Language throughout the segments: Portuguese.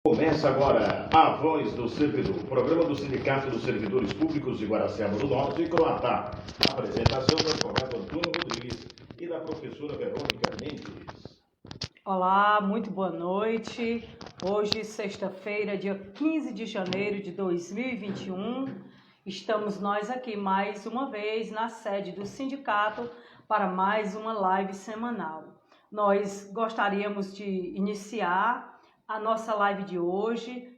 Começa agora a Voz do Servidor, programa do Sindicato dos Servidores Públicos de Guaraciaba do Norte e Croatá. Apresentação do colega Antônio Rodrigues e da professora Verônica Mendes. Olá, muito boa noite. Hoje, sexta-feira, dia 15 de janeiro de 2021, estamos nós aqui mais uma vez na sede do sindicato para mais uma live semanal. Nós gostaríamos de iniciar a nossa live de hoje,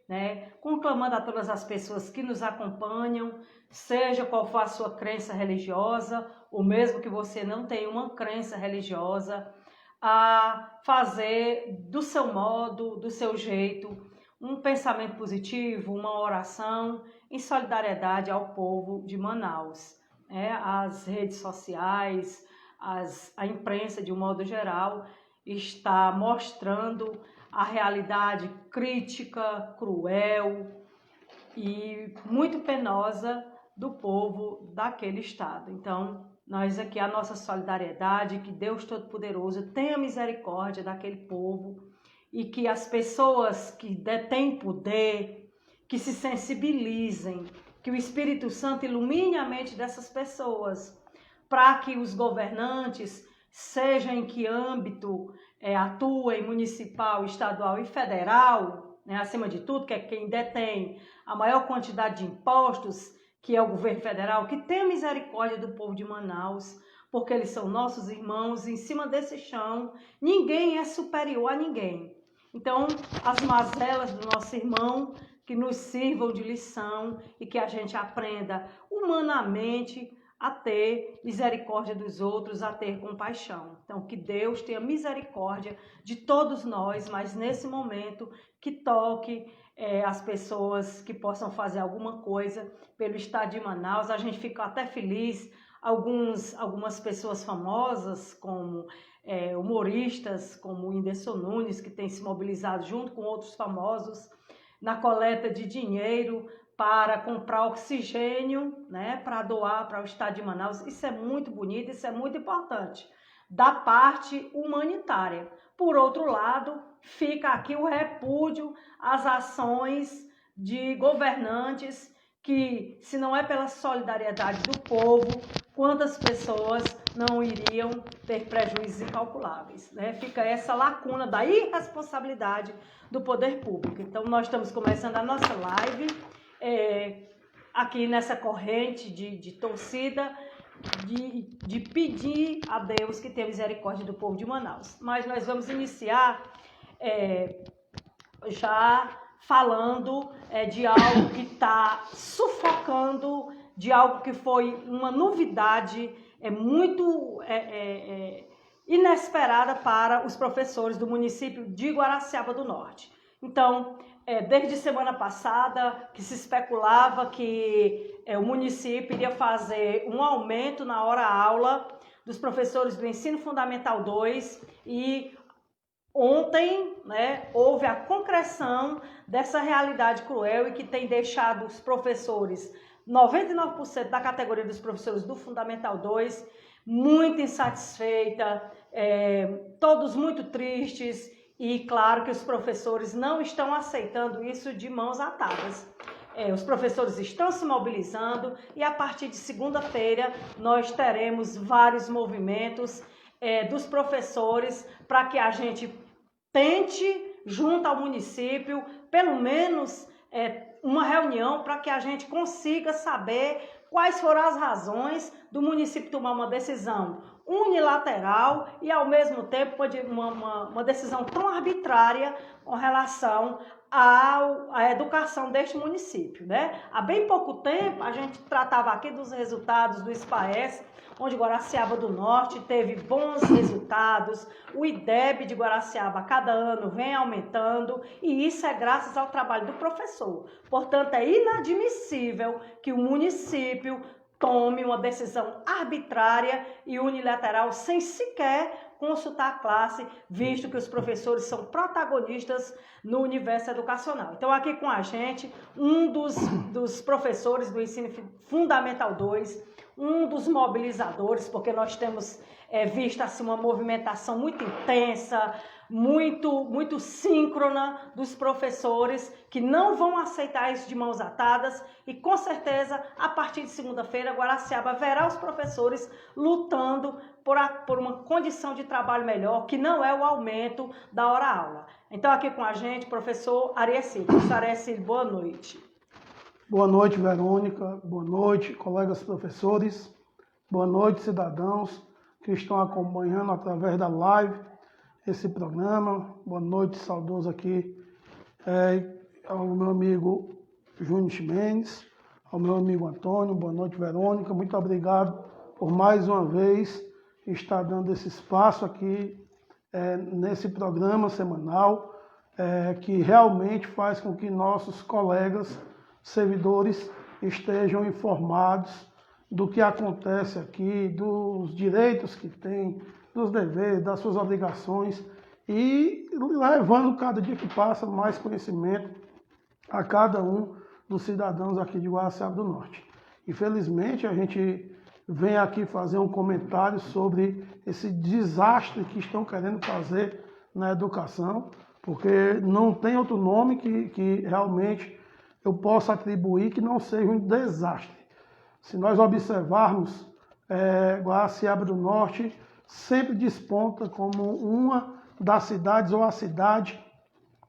conclamando a todas as pessoas que nos acompanham, seja qual for a sua crença religiosa, ou mesmo que você não tenha uma crença religiosa, a fazer do seu modo, do seu jeito, um pensamento positivo, uma oração em solidariedade ao povo de Manaus. As redes sociais, a imprensa de um modo geral está mostrando a realidade crítica, cruel e muito penosa do povo daquele estado. Então, nós aqui, a nossa solidariedade, que Deus Todo-Poderoso tenha misericórdia daquele povo e que as pessoas que detêm poder, que se sensibilizem, que o Espírito Santo ilumine a mente dessas pessoas, para que os governantes, seja em que âmbito atuem, municipal, estadual e federal, acima de tudo, que é quem detém a maior quantidade de impostos, que é o governo federal, que tenha misericórdia do povo de Manaus, porque eles são nossos irmãos, em cima desse chão, ninguém é superior a ninguém. Então, as mazelas do nosso irmão, que nos sirvam de lição e que a gente aprenda humanamente a ter misericórdia dos outros, a ter compaixão. Então, que Deus tenha misericórdia de todos nós, mas nesse momento que toque as pessoas que possam fazer alguma coisa pelo estado de Manaus. A gente fica até feliz, algumas pessoas famosas, como humoristas, como o Whindersson Nunes, que tem se mobilizado junto com outros famosos na coleta de dinheiro para comprar oxigênio, para doar para o estado de Manaus. Isso é muito bonito, isso é muito importante, da parte humanitária. Por outro lado, fica aqui o repúdio às ações de governantes que, se não é pela solidariedade do povo, quantas pessoas não iriam ter prejuízos incalculáveis, Fica essa lacuna da irresponsabilidade do poder público. Então, nós estamos começando a nossa live aqui nessa corrente de torcida, de pedir a Deus que tenha misericórdia do povo de Manaus. Mas nós vamos iniciar já falando de algo que está sufocando, de algo que foi uma novidade muito inesperada para os professores do município de Guaraciaba do Norte. Então, desde semana passada, que se especulava que o município iria fazer um aumento na hora-aula dos professores do Ensino Fundamental 2 e ontem, houve a concreção dessa realidade cruel e que tem deixado os professores, 99% da categoria dos professores do Fundamental 2, muito insatisfeita, todos muito tristes. E claro que os professores não estão aceitando isso de mãos atadas. Os professores estão se mobilizando e a partir de segunda-feira nós teremos vários movimentos dos professores para que a gente tente, junto ao município, pelo menos uma reunião para que a gente consiga saber quais foram as razões do município tomar uma decisão unilateral e, ao mesmo tempo, uma decisão tão arbitrária com relação à educação deste município, Há bem pouco tempo, a gente tratava aqui dos resultados do SPAES, onde Guaraciaba do Norte teve bons resultados, o IDEB de Guaraciaba cada ano vem aumentando e isso é graças ao trabalho do professor. Portanto, é inadmissível que o município tome uma decisão arbitrária e unilateral sem sequer consultar a classe, visto que os professores são protagonistas no universo educacional. Então, aqui com a gente, um dos professores do Ensino Fundamental 2, um dos mobilizadores, porque nós temos visto assim, uma movimentação muito intensa, muito síncrona dos professores que não vão aceitar isso de mãos atadas e com certeza a partir de segunda-feira Guaraciaba verá os professores lutando por uma condição de trabalho melhor, que não é o aumento da hora-aula. Então aqui com a gente, professor Ariacílio. Professor Ariacílio, boa noite. Boa noite, Verônica. Boa noite, colegas professores. Boa noite, cidadãos que estão acompanhando através da live esse programa. Boa noite, saudoso aqui ao meu amigo Júnior Ximenes, ao meu amigo Antônio. Boa noite, Verônica. Muito obrigado por mais uma vez estar dando esse espaço aqui nesse programa semanal que realmente faz com que nossos colegas servidores estejam informados do que acontece aqui, dos direitos que tem, dos deveres, das suas obrigações e levando cada dia que passa mais conhecimento a cada um dos cidadãos aqui de Guaraciaba do Norte. Infelizmente, a gente vem aqui fazer um comentário sobre esse desastre que estão querendo fazer na educação, porque não tem outro nome que realmente eu possa atribuir que não seja um desastre. Se nós observarmos, Guaraciaba do Norte sempre desponta como uma das cidades ou a cidade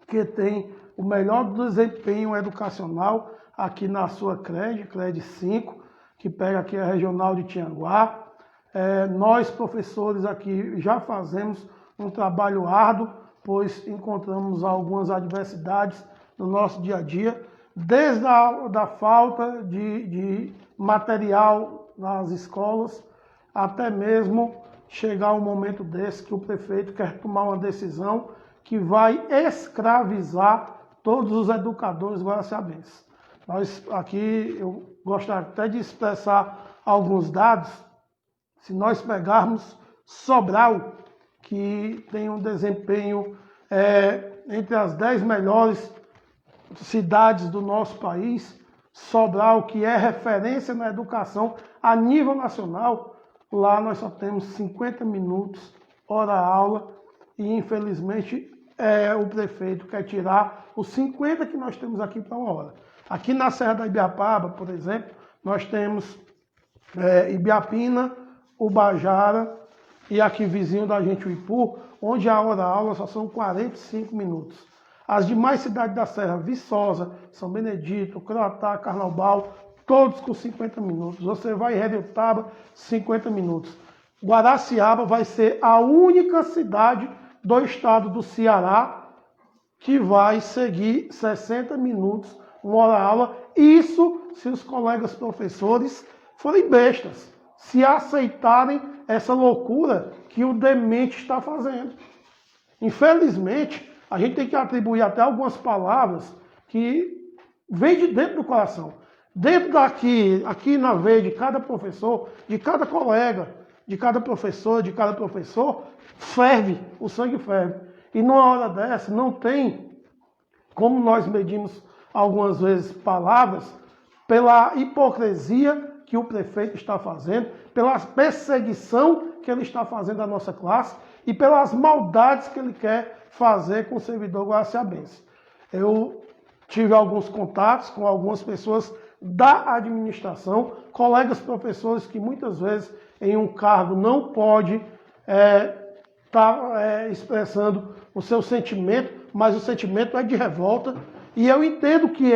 que tem o melhor desempenho educacional aqui na sua CRED 5, que pega aqui a regional de Tianguá. Nós, professores aqui, já fazemos um trabalho árduo, pois encontramos algumas adversidades no nosso dia a dia, desde a falta de material nas escolas, até mesmo chegar um momento desse que o prefeito quer tomar uma decisão que vai escravizar todos os educadores guaraciabenses. Nós aqui, eu gostaria até de expressar alguns dados. Se nós pegarmos Sobral, que tem um desempenho entre as 10 melhores cidades do nosso país, Sobral, que é referência na educação a nível nacional, lá nós só temos 50 minutos, hora-aula, e infelizmente o prefeito quer tirar os 50 que nós temos aqui para uma hora. Aqui na Serra da Ibiapaba, por exemplo, nós temos Ibiapina, Ubajara e aqui vizinho da gente o Ipu, onde a hora-aula só são 45 minutos. As demais cidades da Serra, Viçosa, São Benedito, Croatá, Carnaubal, todos com 50 minutos. Você vai em Redutaba, 50 minutos. Guaraciaba vai ser a única cidade do estado do Ceará que vai seguir 60 minutos, uma hora-aula. Isso se os colegas professores forem bestas, se aceitarem essa loucura que o demente está fazendo. Infelizmente, a gente tem que atribuir até algumas palavras que vêm de dentro do coração. Dentro daqui, aqui na veia de cada professor, de cada colega, de cada professor, ferve, o sangue ferve. E numa hora dessa, não tem como nós medimos algumas vezes palavras pela hipocrisia que o prefeito está fazendo, pela perseguição que ele está fazendo da nossa classe e pelas maldades que ele quer fazer com o servidor guaraciabense. Eu tive alguns contatos com algumas pessoas da administração, colegas professores que muitas vezes em um cargo não pode estar expressando o seu sentimento, mas o sentimento é de revolta. E eu entendo que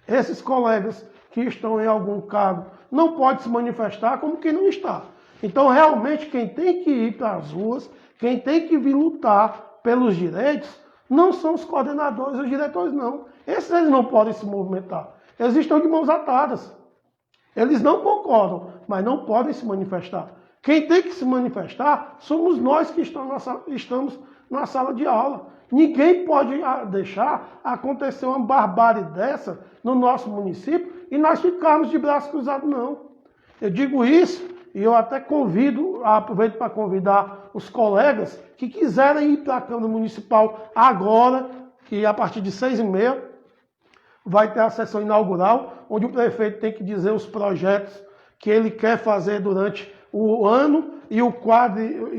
esses colegas que estão em algum cargo, não podem se manifestar como quem não está. Então, realmente, quem tem que ir para as ruas, quem tem que vir lutar pelos direitos, não são os coordenadores e os diretores, não. Esses eles não podem se movimentar. Eles estão de mãos atadas. Eles não concordam, mas não podem se manifestar. Quem tem que se manifestar somos nós que estamos na sala de aula. Ninguém pode deixar acontecer uma barbárie dessa no nosso município e nós ficarmos de braços cruzados, não. Eu digo isso e eu até aproveito para convidar os colegas que quiserem ir para a Câmara Municipal agora, que a partir de 6h30 vai ter a sessão inaugural, onde o prefeito tem que dizer os projetos que ele quer fazer durante o ano e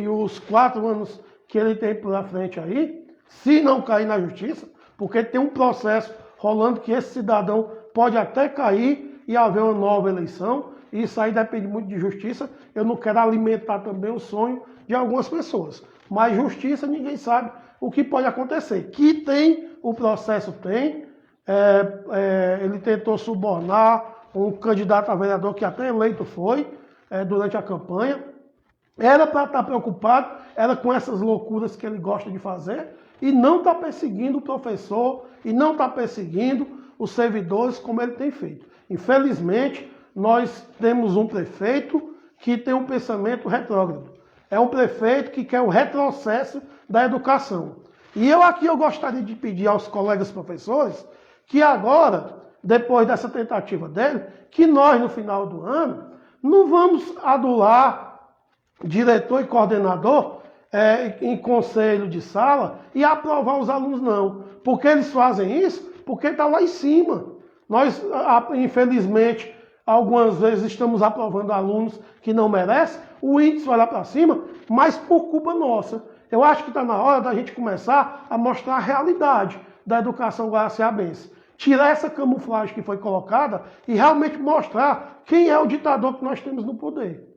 os 4 anos que ele tem pela frente aí, se não cair na justiça, porque tem um processo rolando que esse cidadão pode até cair e haver uma nova eleição, e isso aí depende muito de justiça. Eu não quero alimentar também o sonho de algumas pessoas, mas justiça ninguém sabe o que pode acontecer. Que tem, o processo tem, ele tentou subornar um candidato a vereador que até eleito foi durante a campanha. Era para estar preocupado, era com essas loucuras que ele gosta de fazer, e não está perseguindo o professor, e não está perseguindo os servidores como ele tem feito. Infelizmente, nós temos um prefeito que tem um pensamento retrógrado. É um prefeito que quer o retrocesso da educação. E eu gostaria de pedir aos colegas professores que agora, depois dessa tentativa dele, que nós no final do ano não vamos adular diretor e coordenador em conselho de sala e aprovar os alunos, não. Porque eles fazem isso? Porque está lá em cima. Nós, infelizmente, algumas vezes estamos aprovando alunos que não merecem, o índice vai lá para cima, mas por culpa nossa. Eu acho que está na hora da gente começar a mostrar a realidade da educação guaraciabense. Tirar essa camuflagem que foi colocada e realmente mostrar quem é o ditador que nós temos no poder.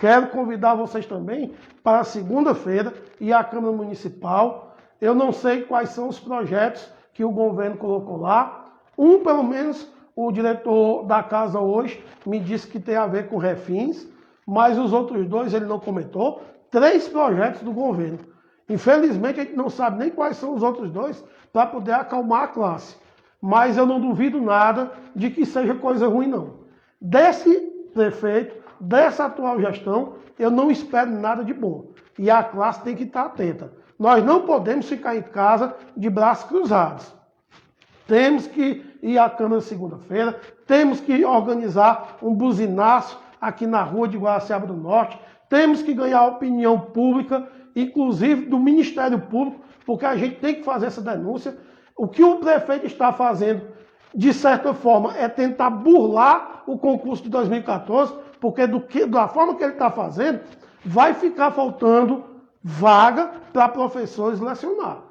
Quero convidar vocês também para segunda-feira ir à Câmara Municipal. Eu não sei quais são os projetos que o governo colocou lá. Pelo menos, o diretor da casa hoje me disse que tem a ver com refins, mas os outros 2 ele não comentou. 3 projetos do governo. Infelizmente, a gente não sabe nem quais são os outros 2 para poder acalmar a classe. Mas eu não duvido nada de que seja coisa ruim, não. Desse prefeito, dessa atual gestão, eu não espero nada de bom. E a classe tem que estar atenta. Nós não podemos ficar em casa de braços cruzados. Temos que ir à Câmara segunda-feira, temos que organizar um buzinaço aqui na rua de Guaraciaba do Norte, temos que ganhar a opinião pública, inclusive do Ministério Público, porque a gente tem que fazer essa denúncia. O que o prefeito está fazendo, de certa forma, é tentar burlar o concurso de 2014, porque da forma que ele está fazendo, vai ficar faltando vaga para professores lecionar.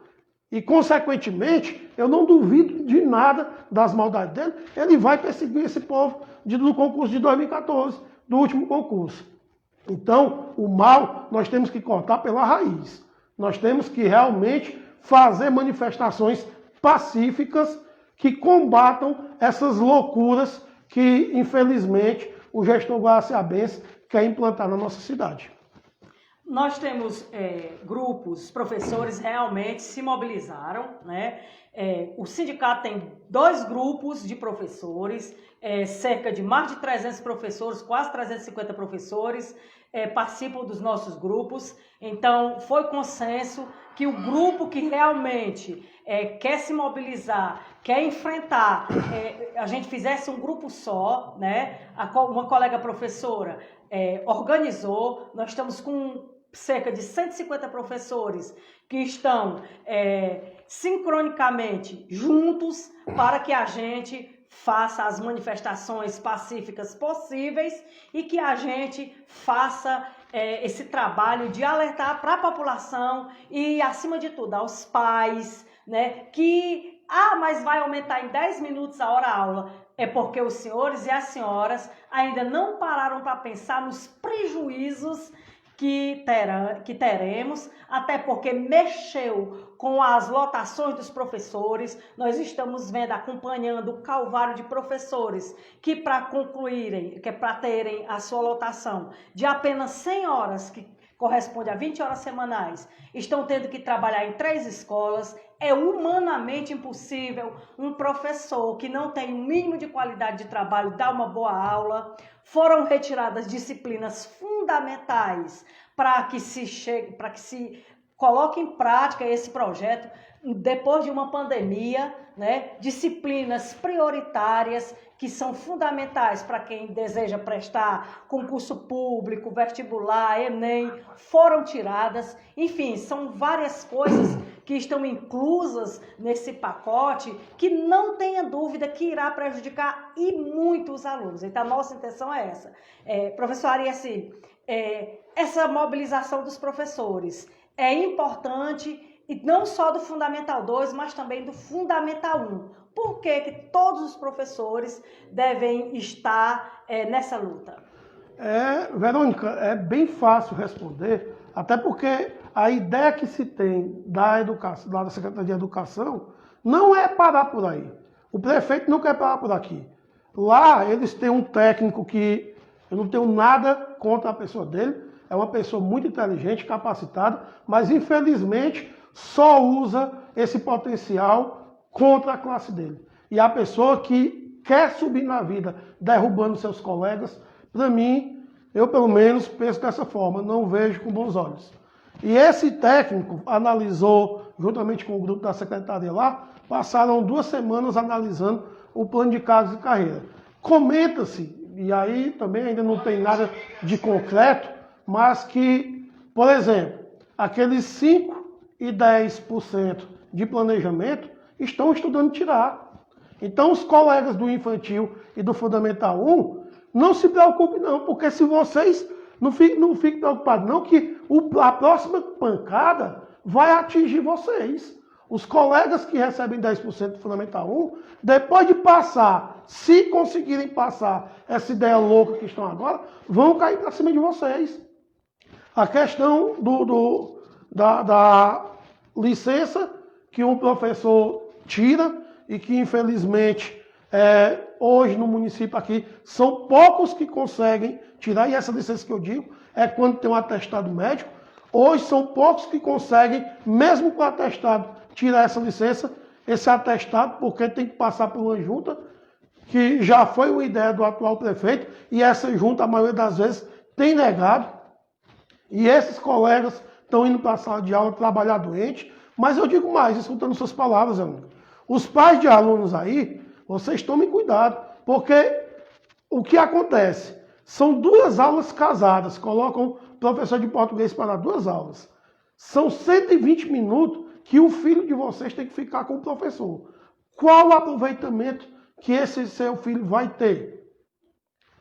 E, consequentemente, eu não duvido de nada das maldades dele, ele vai perseguir esse povo do concurso de 2014, do último concurso. Então, o mal nós temos que cortar pela raiz. Nós temos que realmente fazer manifestações pacíficas que combatam essas loucuras que, infelizmente, o gestor guaraciabense quer implantar na nossa cidade. Nós temos grupos, professores realmente se mobilizaram, né? O sindicato tem 2 grupos de professores, cerca de mais de 300 professores, quase 350 professores participam dos nossos grupos. Então, foi consenso que o grupo que realmente quer se mobilizar, quer enfrentar, a gente fizesse um grupo só, né? Uma colega professora organizou, nós estamos com cerca de 150 professores que estão sincronicamente juntos para que a gente faça as manifestações pacíficas possíveis e que a gente faça esse trabalho de alertar para a população e, acima de tudo, aos pais, né, que, mas vai aumentar em 10 minutos a hora-aula. É porque os senhores e as senhoras ainda não pararam para pensar nos prejuízos que teremos, até porque mexeu com as lotações dos professores. Nós estamos acompanhando o calvário de professores que, para concluírem, que é para terem a sua lotação de apenas 100 horas, que corresponde a 20 horas semanais, estão tendo que trabalhar em 3 escolas. É humanamente impossível um professor que não tem o mínimo de qualidade de trabalho dar uma boa aula. Foram retiradas disciplinas fundamentais para que se coloque em prática esse projeto depois de uma pandemia, né? Disciplinas prioritárias que são fundamentais para quem deseja prestar concurso público, vestibular, Enem, foram tiradas. Enfim, são várias coisas que estão inclusas nesse pacote que não tenha dúvida que irá prejudicar e muito os alunos. Então, a nossa intenção é essa. Professor Ariaci, essa mobilização dos professores é importante, e não só do Fundamental 2, mas também do Fundamental 1. Por que que todos os professores devem estar nessa luta? Verônica, é bem fácil responder, até porque a ideia que se tem da educação, da Secretaria de Educação, não é parar por aí. O prefeito não quer parar por aqui. Lá eles têm um técnico que eu não tenho nada contra a pessoa dele, é uma pessoa muito inteligente, capacitada, mas infelizmente só usa esse potencial contra a classe dele. E a pessoa que quer subir na vida derrubando seus colegas, para mim, eu pelo menos penso dessa forma, não vejo com bons olhos. E esse técnico analisou, juntamente com o grupo da secretaria lá, passaram 2 semanas analisando o plano de cargos e carreira. Comenta-se, e aí também ainda não tem nada de concreto, mas que, por exemplo, aqueles 5 e 10% de planejamento estão estudando tirar. Então os colegas do infantil e do Fundamental 1, não se preocupem não, porque se vocês não fiquem preocupados não, que a próxima pancada vai atingir vocês. Os colegas que recebem 10% do Fundamental 1, depois de passar, se conseguirem passar essa ideia louca que estão agora, vão cair para cima de vocês. A questão da licença que um professor tira e que infelizmente hoje no município aqui são poucos que conseguem tirar, e essa licença que eu digo é quando tem um atestado médico. Hoje são poucos que conseguem, mesmo com atestado, tirar essa licença, esse atestado, porque tem que passar por uma junta, que já foi uma ideia do atual prefeito, e essa junta, a maioria das vezes, tem negado. E esses colegas estão indo para a sala de aula trabalhar doente. Mas eu digo mais, escutando suas palavras, amigo. Os pais de alunos aí, vocês tomem cuidado, porque o que acontece? São 2 aulas casadas, colocam professor de português para 2 aulas. São 120 minutos que o filho de vocês tem que ficar com o professor. Qual o aproveitamento que esse seu filho vai ter?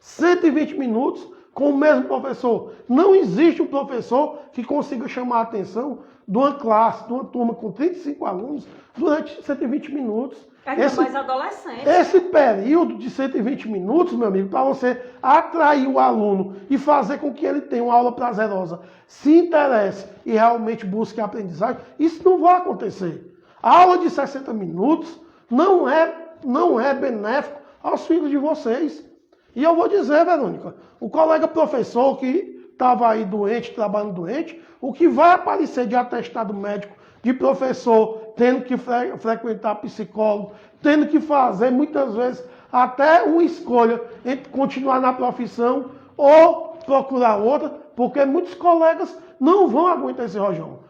120 minutos com o mesmo professor. Não existe um professor que consiga chamar a atenção de uma classe, de uma turma com 35 alunos, durante 120 minutos. Ainda mais adolescente. Esse período de 120 minutos, meu amigo, para você atrair o aluno e fazer com que ele tenha uma aula prazerosa, se interesse e realmente busque a aprendizagem, isso não vai acontecer. A aula de 60 minutos não é benéfico aos filhos de vocês. E eu vou dizer, Verônica, o colega professor que estava aí doente, trabalhando doente, o que vai aparecer de atestado médico de professor tendo que frequentar psicólogo, tendo que fazer muitas vezes até uma escolha entre continuar na profissão ou procurar outra, porque muitos colegas não vão aguentar esse rojão.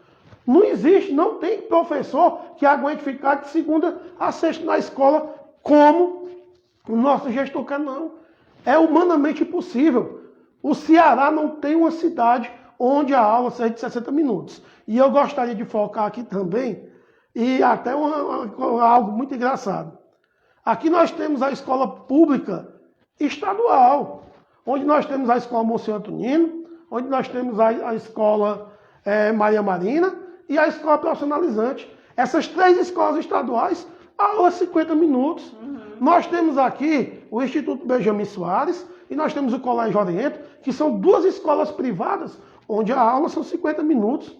Não existe, não tem professor que aguente ficar de segunda a sexta na escola como o nosso gestor quer, não. É humanamente impossível. O Ceará não tem uma cidade onde a aula seja de 60 minutos. E eu gostaria de focar aqui também, e até algo muito engraçado. Aqui nós temos a escola pública estadual, onde nós temos a escola Monsenhor Antonino, onde nós temos a escola Maria Marina e a escola profissionalizante. Essas 3 escolas estaduais, a aula é 50 minutos. Nós temos aqui o Instituto Benjamin Soares e nós temos o Colégio Oriente, que são 2 escolas privadas, onde a aula são 50 minutos.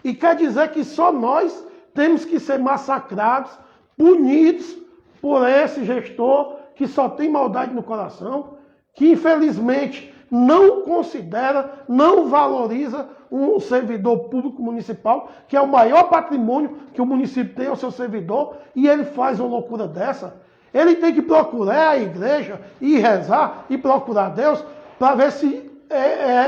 E quer dizer que só nós temos que ser massacrados, punidos por esse gestor que só tem maldade no coração, que infelizmente não considera, não valoriza um servidor público municipal, que é o maior patrimônio que o município tem ao seu servidor, e ele faz uma loucura dessa. Ele tem que procurar a igreja e rezar e procurar Deus para ver se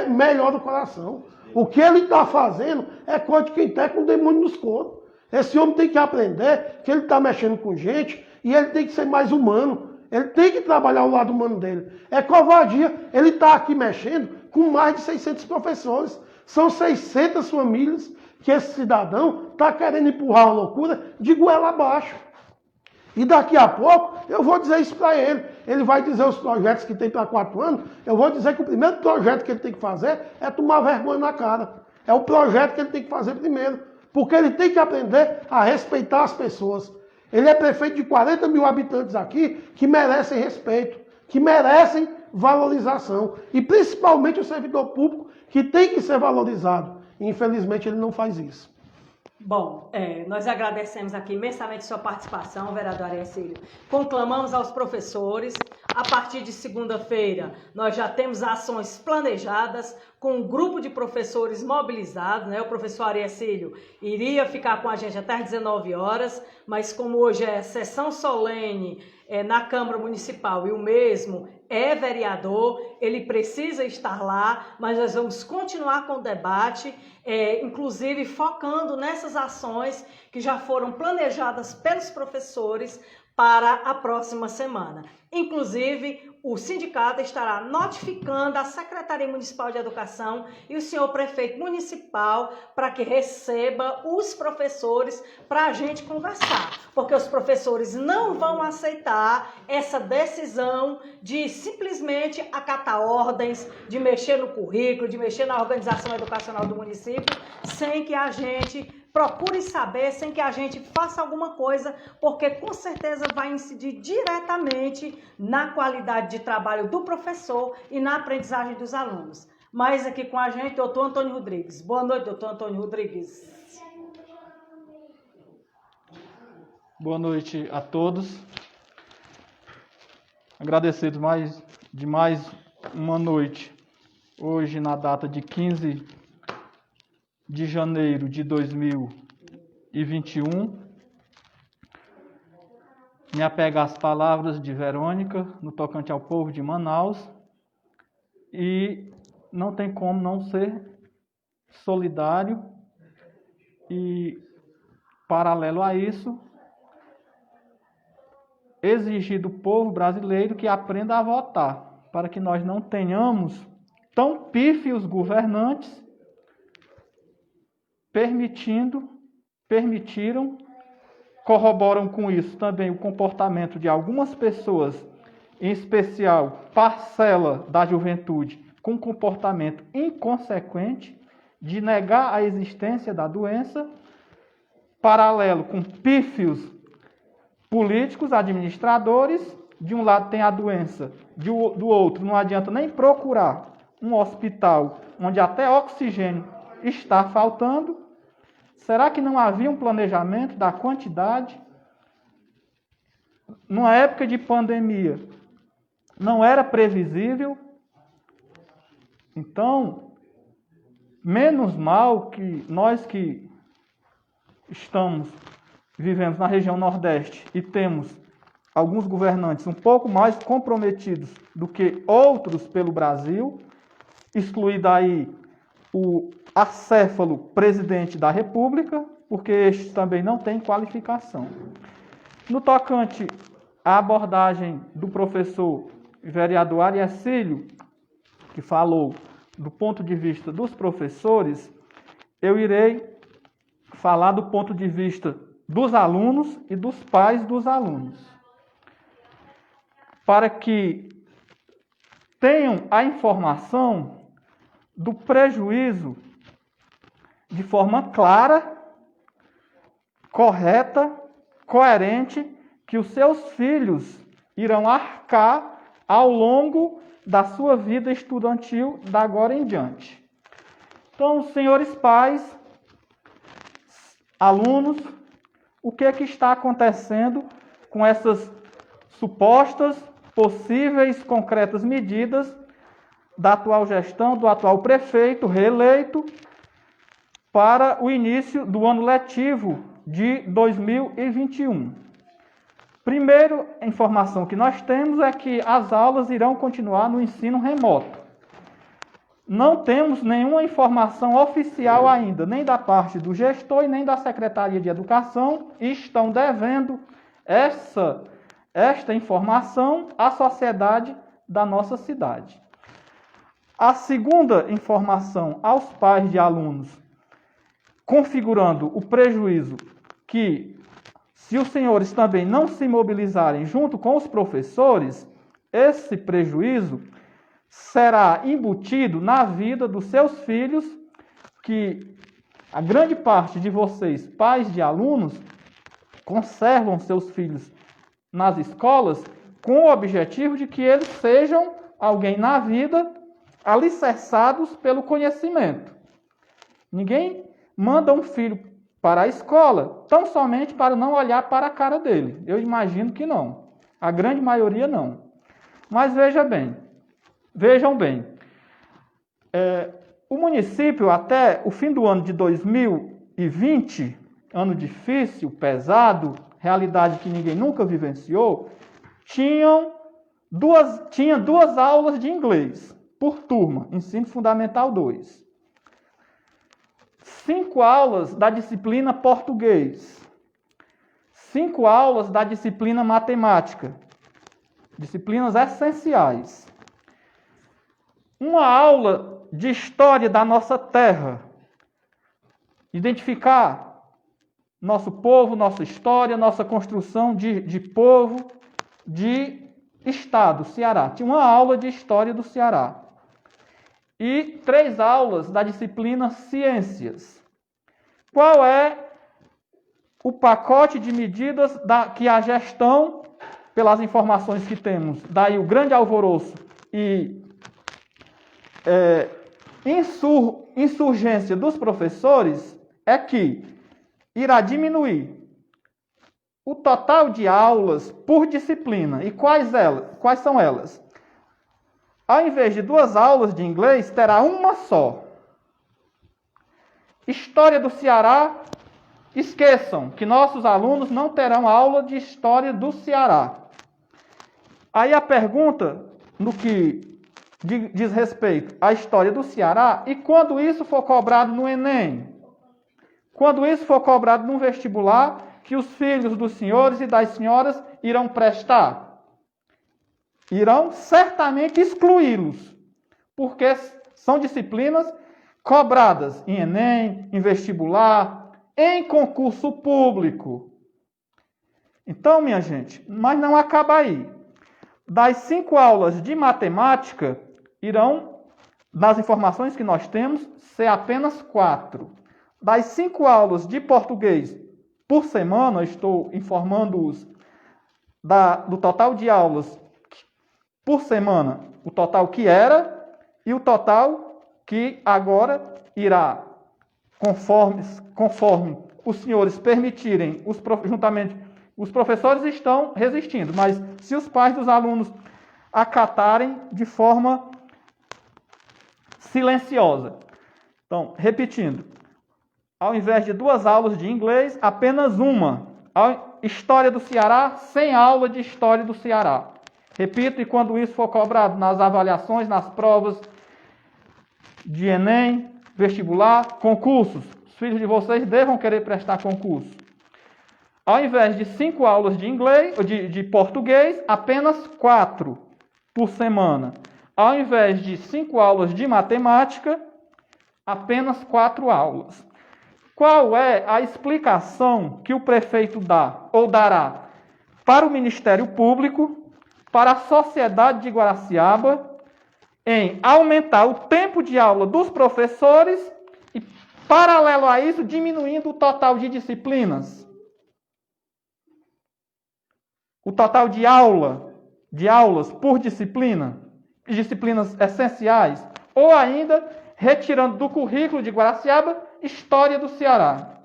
melhora o coração. O que ele está fazendo é coisa de quem está com o demônio nos coros. Esse homem tem que aprender que ele está mexendo com gente e ele tem que ser mais humano. Ele tem que trabalhar o lado humano dele. É covardia. Ele está aqui mexendo com mais de 600 professores. São 600 famílias que esse cidadão está querendo empurrar uma loucura de goela abaixo. E daqui a pouco eu vou dizer isso para ele. Ele vai dizer os projetos que tem para 4 anos. Eu vou dizer que o primeiro projeto que ele tem que fazer é tomar vergonha na cara. É o projeto que ele tem que fazer primeiro. Porque ele tem que aprender a respeitar as pessoas. Ele é prefeito de 40 mil habitantes aqui que merecem respeito, que merecem valorização. E principalmente o servidor público que tem que ser valorizado. Infelizmente ele não faz isso. Bom, nós agradecemos aqui imensamente sua participação, vereador Ariacílio. Conclamamos aos professores, a partir de segunda-feira, nós já temos ações planejadas, com um grupo de professores mobilizados, né? O professor Ariacílio iria ficar com a gente até às 19 horas, mas como hoje é sessão solene na Câmara Municipal e o mesmo é vereador, ele precisa estar lá, mas nós vamos continuar com o debate, inclusive focando nessas ações que já foram planejadas pelos professores para a próxima semana. Inclusive, o sindicato estará notificando a Secretaria Municipal de Educação e o senhor prefeito municipal para que receba os professores para a gente conversar, porque os professores não vão aceitar essa decisão de simplesmente acatar ordens, de mexer no currículo, de mexer na organização educacional do município, sem que a gente procure saber, sem que a gente faça alguma coisa, porque com certeza vai incidir diretamente na qualidade de trabalho do professor e na aprendizagem dos alunos. Mais aqui com a gente, doutor Antônio Rodrigues. Boa noite, doutor Antônio Rodrigues. Boa noite a todos. Agradecido de mais uma noite, hoje na data de 15 de janeiro de 2021, me apego às palavras de Verônica no tocante ao povo de Manaus e não tem como não ser solidário e, paralelo a isso, exigir do povo brasileiro que aprenda a votar, para que nós não tenhamos tão pífios governantes corroboram com isso também o comportamento de algumas pessoas, em especial parcela da juventude, com comportamento inconsequente de negar a existência da doença, paralelo com pífios políticos, administradores, de um lado tem a doença, do outro não adianta nem procurar um hospital onde até oxigênio está faltando. Será que não havia um planejamento da quantidade? Numa época de pandemia, não era previsível? Então, menos mal que nós que estamos vivendo na região Nordeste e temos alguns governantes um pouco mais comprometidos do que outros pelo Brasil, excluído aí o acéfalo presidente da República, porque este também não tem qualificação. No tocante à abordagem do professor vereador Ariacílio, que falou do ponto de vista dos professores, eu irei falar do ponto de vista dos alunos e dos pais dos alunos, para que tenham a informação do prejuízo de forma clara, correta, coerente, que os seus filhos irão arcar ao longo da sua vida estudantil da agora em diante. Então, senhores pais, alunos, o que está acontecendo com essas supostas, possíveis, concretas medidas da atual gestão, do atual prefeito reeleito, para o início do ano letivo de 2021. Primeiro, a informação que nós temos é que as aulas irão continuar no ensino remoto. Não temos nenhuma informação oficial ainda, nem da parte do gestor e nem da Secretaria de Educação, e estão devendo esta informação à sociedade da nossa cidade. A segunda informação aos pais de alunos, configurando o prejuízo que, se os senhores também não se mobilizarem junto com os professores, esse prejuízo será embutido na vida dos seus filhos que a grande parte de vocês, pais de alunos, conservam seus filhos nas escolas com o objetivo de que eles sejam alguém na vida alicerçados pelo conhecimento. Ninguém manda um filho para a escola tão somente para não olhar para a cara dele. Eu imagino que não. A grande maioria não. Mas vejam bem, o município até o fim do ano de 2020, ano difícil, pesado, realidade que ninguém nunca vivenciou, tinha duas aulas de inglês por turma, ensino fundamental 2. 5 aulas da disciplina português. 5 aulas da disciplina matemática. Disciplinas essenciais. Uma aula de história da nossa terra. Identificar nosso povo, nossa história, nossa construção de povo, de estado, Ceará. Tinha uma aula de história do Ceará. E 3 aulas da disciplina ciências. Qual é o pacote de medidas que a gestão, pelas informações que temos, daí o grande alvoroço e insurgência dos professores, é que irá diminuir o total de aulas por disciplina. E quais são elas? Ao invés de 2 aulas de inglês, terá uma só. História do Ceará, esqueçam que nossos alunos não terão aula de História do Ceará. Aí a pergunta, no que diz respeito à História do Ceará, e quando isso for cobrado no Enem? Quando isso for cobrado no vestibular, que os filhos dos senhores e das senhoras irão prestar? Irão certamente excluí-los, porque são disciplinas cobradas em Enem, em vestibular, em concurso público. Então, minha gente, mas não acaba aí. Das 5 aulas de matemática, irão, das informações que nós temos, ser apenas 4. Das 5 aulas de português por semana, eu estou informando-os do total de aulas por semana, o total que era e o total que agora irá, conforme os senhores permitirem, juntamente os professores estão resistindo, mas se os pais dos alunos acatarem de forma silenciosa. Então, repetindo, ao invés de 2 aulas de inglês, apenas uma. História do Ceará, sem aula de História do Ceará. Repito, e quando isso for cobrado nas avaliações, nas provas de Enem, vestibular, concursos, os filhos de vocês devam querer prestar concurso. Ao invés de 5 aulas de inglês, de português, apenas 4 por semana. Ao invés de 5 aulas de matemática, apenas 4 aulas. Qual é a explicação que o prefeito dá ou dará para o Ministério Público, para a sociedade de Guaraciaba, em aumentar o tempo de aula dos professores e, paralelo a isso, diminuindo o total de disciplinas? O total de aulas por disciplina, disciplinas essenciais, ou ainda retirando do currículo de Guaraciaba História do Ceará.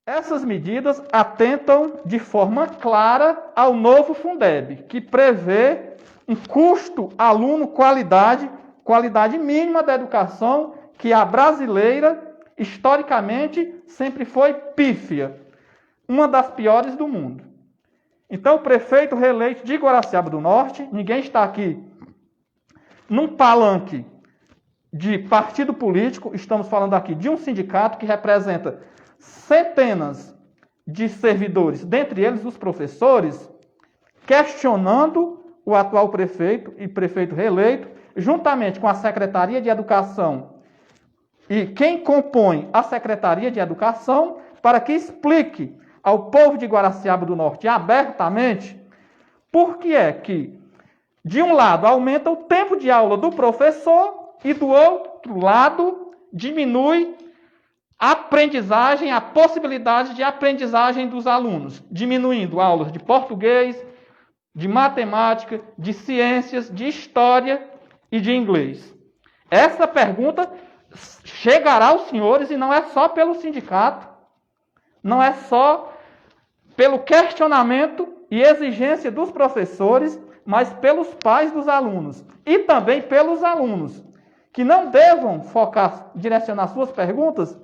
Essas medidas atentam de forma clara ao novo Fundeb, que prevê um custo aluno-qualidade, qualidade mínima da educação, que a brasileira, historicamente, sempre foi pífia, uma das piores do mundo. Então, o prefeito reeleito de Guaraciaba do Norte, ninguém está aqui num palanque de partido político, estamos falando aqui de um sindicato que representa centenas de servidores, dentre eles os professores, questionando o atual prefeito e prefeito reeleito, juntamente com a Secretaria de Educação e quem compõe a Secretaria de Educação, para que explique ao povo de Guaraciaba do Norte abertamente por que é que, de um lado, aumenta o tempo de aula do professor e do outro, para o lado, diminui a aprendizagem, a possibilidade de aprendizagem dos alunos, diminuindo aulas de português, de matemática, de ciências, de história e de inglês. Essa pergunta chegará aos senhores e não é só pelo sindicato, não é só pelo questionamento e exigência dos professores, mas pelos pais dos alunos e também pelos alunos, que não devam focar, direcionar suas perguntas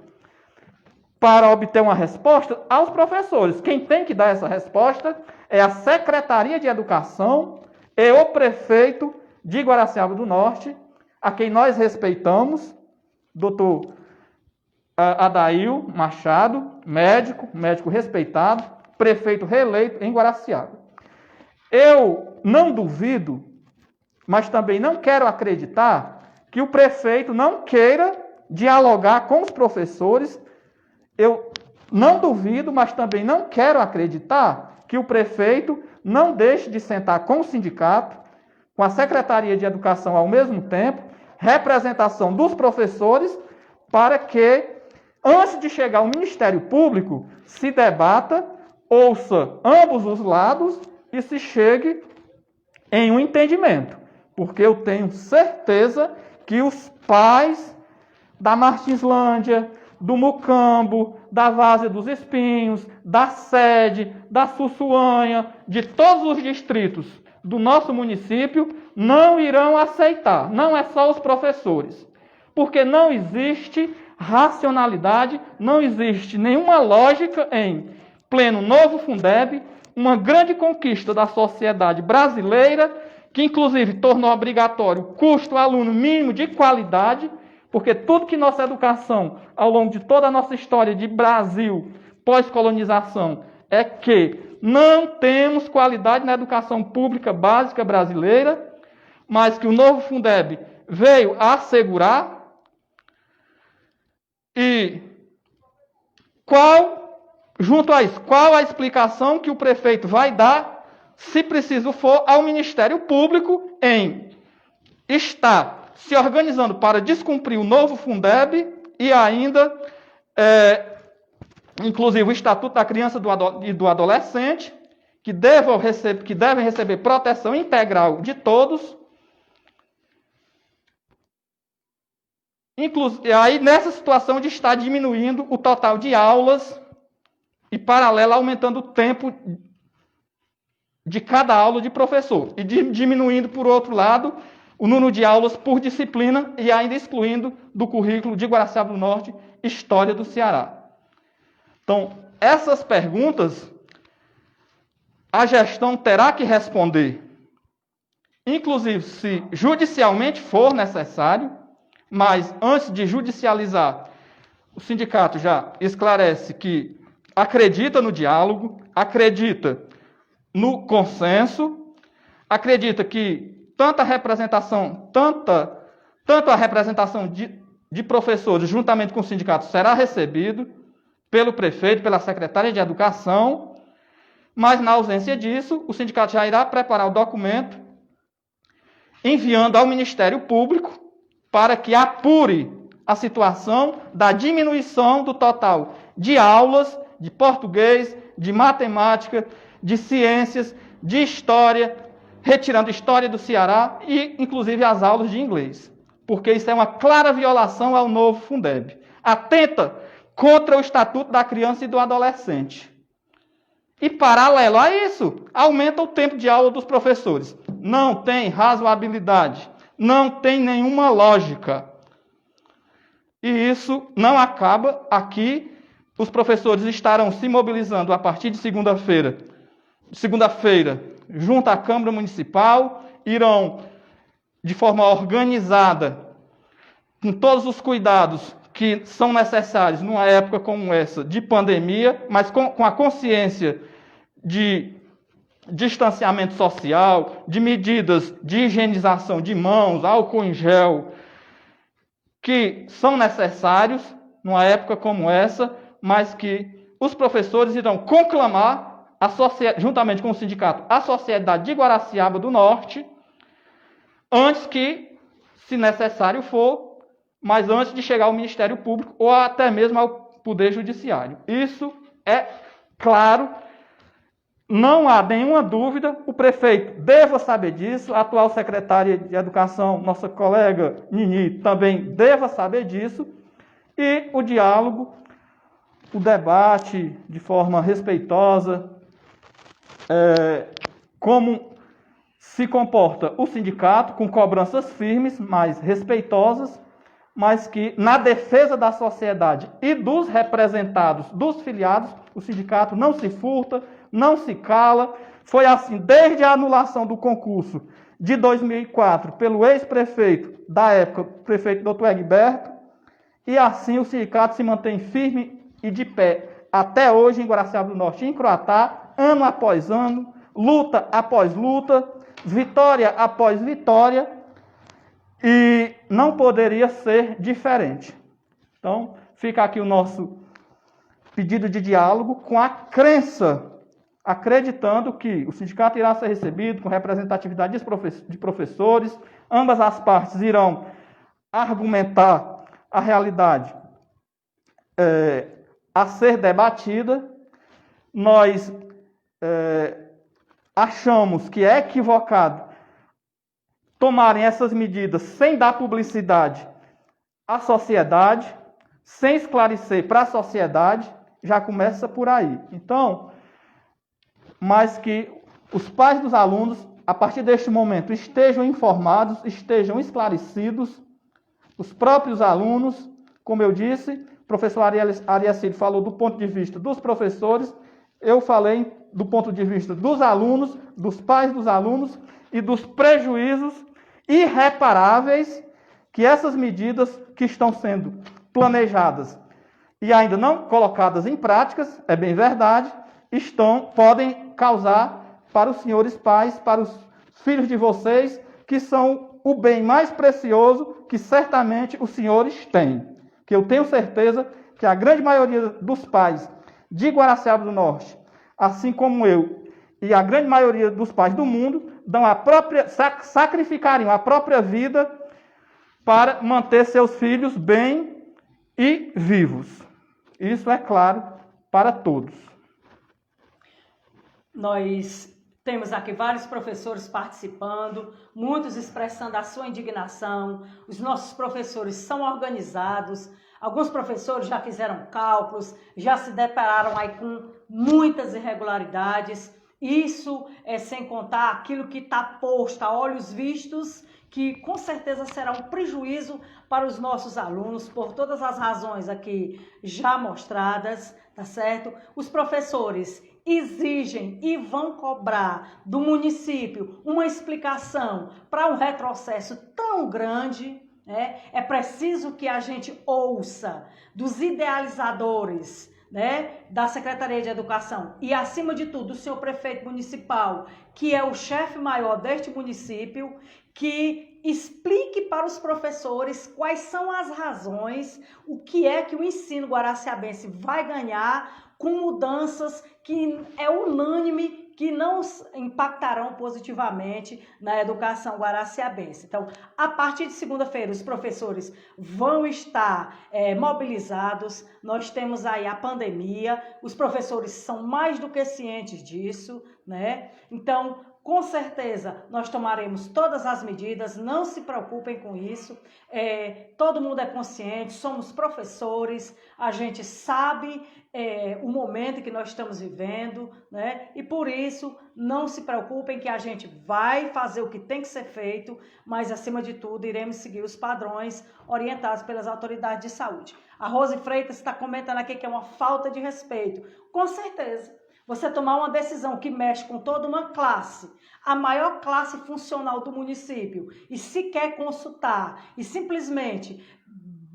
para obter uma resposta aos professores. Quem tem que dar essa resposta é a Secretaria de Educação e o prefeito de Guaraciaba do Norte, a quem nós respeitamos, doutor Adail Machado, médico respeitado, prefeito reeleito em Guaraciaba. Eu não duvido, mas também não quero acreditar que o prefeito não queira dialogar com os professores. Eu não duvido, mas também não quero acreditar que o prefeito não deixe de sentar com o sindicato, com a Secretaria de Educação ao mesmo tempo, representação dos professores, para que, antes de chegar ao Ministério Público, se debata, ouça ambos os lados e se chegue em um entendimento. Porque eu tenho certeza que os pais da Martinslândia, do Mucambo, da Várzea dos Espinhos, da Sede, da Sussuanha, de todos os distritos do nosso município, não irão aceitar. Não é só os professores. Porque não existe racionalidade, não existe nenhuma lógica em pleno novo Fundeb, uma grande conquista da sociedade brasileira, que inclusive tornou obrigatório o custo aluno mínimo de qualidade, porque tudo que nossa educação, ao longo de toda a nossa história de Brasil, pós-colonização, é que não temos qualidade na educação pública básica brasileira, mas que o novo Fundeb veio a assegurar. E junto a isso, qual a explicação que o prefeito vai dar, se preciso for, ao Ministério Público em estar se organizando para descumprir o novo Fundeb e ainda, inclusive, o Estatuto da Criança e do Adolescente, que devem receber proteção integral de todos. E aí, nessa situação de estar diminuindo o total de aulas e, paralelo, aumentando o tempo de cada aula de professor. E diminuindo, por outro lado, o número de aulas por disciplina e ainda excluindo do currículo de Guaraciaba do Norte, História do Ceará. Então, essas perguntas, a gestão terá que responder, inclusive se judicialmente for necessário, mas antes de judicializar, o sindicato já esclarece que acredita no diálogo, acredita no consenso, acredita que tanto a representação de professores, juntamente com o sindicato, será recebido pelo prefeito, pela secretária de Educação, mas, na ausência disso, o sindicato já irá preparar o documento, enviando ao Ministério Público para que apure a situação da diminuição do total de aulas de português, de matemática, de ciências, de história, retirando História do Ceará e, inclusive, as aulas de inglês. Porque isso é uma clara violação ao novo Fundeb. Atenta contra o Estatuto da Criança e do Adolescente. E, paralelo a isso, aumenta o tempo de aula dos professores. Não tem razoabilidade, não tem nenhuma lógica. E isso não acaba aqui. Os professores estarão se mobilizando a partir de segunda-feira, junto à Câmara Municipal, irão, de forma organizada, com todos os cuidados que são necessários numa época como essa, de pandemia, mas com a consciência de distanciamento social, de medidas de higienização de mãos, álcool em gel, que são necessários numa época como essa, mas que os professores irão conclamar, juntamente com o sindicato, a Sociedade de Guaraciaba do Norte, antes que, se necessário for, mas antes de chegar ao Ministério Público ou até mesmo ao Poder Judiciário. Isso é claro, não há nenhuma dúvida, o prefeito deva saber disso, a atual secretária de Educação, nossa colega Nini, também deva saber disso, e o diálogo, o debate de forma respeitosa, como se comporta o sindicato, com cobranças firmes, mas respeitosas, mas que, na defesa da sociedade e dos representados, dos filiados, o sindicato não se furta, não se cala. Foi assim desde a anulação do concurso de 2004 pelo ex-prefeito da época, prefeito Dr. Egberto, e assim o sindicato se mantém firme e de pé até hoje em Guaraciaba do Norte, em Croatá, ano após ano, luta após luta, vitória após vitória, e não poderia ser diferente. Então, fica aqui o nosso pedido de diálogo com a crença, acreditando que o sindicato irá ser recebido com representatividade de professores, ambas as partes irão argumentar a realidade a ser debatida. Nós achamos que é equivocado tomarem essas medidas sem dar publicidade à sociedade, sem esclarecer para a sociedade, já começa por aí. Então, mas que os pais dos alunos, a partir deste momento, estejam informados, estejam esclarecidos, os próprios alunos, como eu disse, o professor Ariacide falou do ponto de vista dos professores, eu falei do ponto de vista dos alunos, dos pais dos alunos e dos prejuízos irreparáveis que essas medidas que estão sendo planejadas e ainda não colocadas em práticas, é bem verdade, podem causar para os senhores pais, para os filhos de vocês, que são o bem mais precioso que certamente os senhores têm. Que eu tenho certeza que a grande maioria dos pais de Guaraciaba do Norte, assim como eu, e a grande maioria dos pais do mundo, sacrificariam a própria vida para manter seus filhos bem e vivos. Isso é claro para todos. Nós temos aqui vários professores participando, muitos expressando a sua indignação. Os nossos professores são organizados. Alguns professores já fizeram cálculos, já se depararam aí com muitas irregularidades. Isso é sem contar aquilo que está posto a olhos vistos, que com certeza será um prejuízo para os nossos alunos, por todas as razões aqui já mostradas, tá certo? Os professores exigem e vão cobrar do município uma explicação para um retrocesso tão grande, né? É preciso que a gente ouça dos idealizadores, né, da Secretaria de Educação e, acima de tudo, do senhor prefeito municipal, que é o chefe maior deste município, que explique para os professores quais são as razões, o que é que o ensino guaraciabense vai ganhar com mudanças que é unânime, que não impactarão positivamente na educação guaraciabense. Então, a partir de segunda-feira, os professores vão estar mobilizados. Nós temos aí a pandemia, os professores são mais do que cientes disso, né? Então, com certeza, nós tomaremos todas as medidas, não se preocupem com isso. Todo mundo é consciente, somos professores, a gente sabe o momento que nós estamos vivendo, né? E por isso, não se preocupem que a gente vai fazer o que tem que ser feito, mas, acima de tudo, iremos seguir os padrões orientados pelas autoridades de saúde. A Rose Freitas está comentando aqui que é uma falta de respeito. Com certeza. Você tomar uma decisão que mexe com toda uma classe, a maior classe funcional do município, e se quer consultar, e simplesmente